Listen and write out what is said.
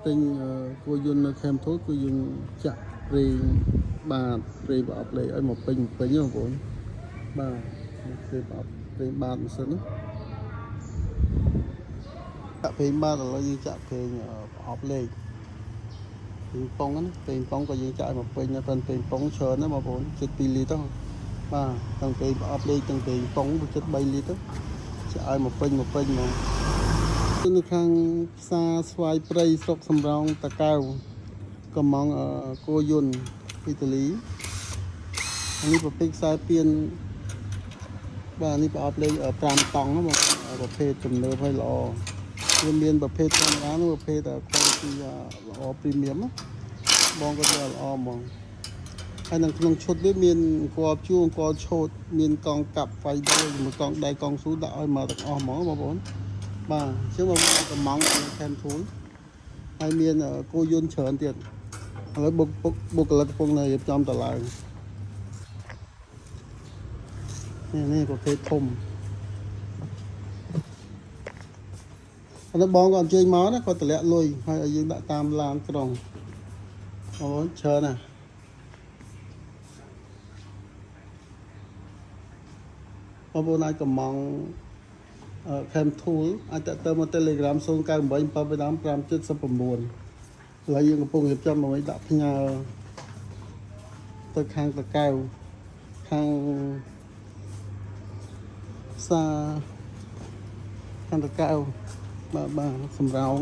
ទិញគួរយន្តនៅខេមធូលគឺយើងចាក់ប្រេងបាទប្រេងប្រអប់លេខឲ្យមកពេញបងប្អូនបាទប្រេងប្រអប់ប្រេងបាទមិនសិនណាចាក់ប្រេងបាទឥឡូវយើងចាក់ប្រេងប្រអប់លេខប្រេងប៉ុងណាប្រេងប៉ុងក៏យើងចាក់ឲ្យមកពេញដែរប៉ុន្តែប្រេងប៉ុងច្រើនណាបងប្អូនជិត2លីត្រទៅបាទទាំងប្រេងប្រអប់លេខទាំងប្រេងប៉ុងជិត3លីត្រទៅចាក់ឲ្យមកពេញមកនៅខាងផ្សារស្វាយព្រៃស្រុកសំរោងតាកែវកំងគោយន្តអ៊ីតាលីនេះប្រភេទខ្សែពៀនបាទនេះប្រអប់លេខ5តង់ណាបងប្រភេទទំនើបហើយល្អវាមានប្រភេទធម្មតានិងប្រភេទqualityល្អ premium ណាបងក៏យកល្អហ្មងហើយនៅក្នុងឈុតនេះមានអង្គជួអង្គឆូតមានកង់កាប់ហ្វៃដូមួយកង់ដៃកង់ស៊ូដាក់ឲ្យមកទាំងអស់ហ្មងបងប្អូនបាទអញ្ចឹងបងប្អូនកំងខេមធូលហើយមានគោយន្តច្រើនទៀតឥឡូវបុគ្គលិកកំពុងរៀបចំតឡើងនេះប្រភេទធំអត់បងក៏អញ្ជើញមកណាគាត់តម្លាក់លុយហើយឲ្យយើងដាក់តាមឡានក្រុងអូច្រើនណាស់បងប្អូនអាចកំងខេមធូលអាចទៅមក Telegram 0987857579ឥឡូវយើងកំពុងរៀបចំមកដាក់ផ្ញើទៅខាងតកែវខាងផ្សារខាងតកែវបាទសំរោង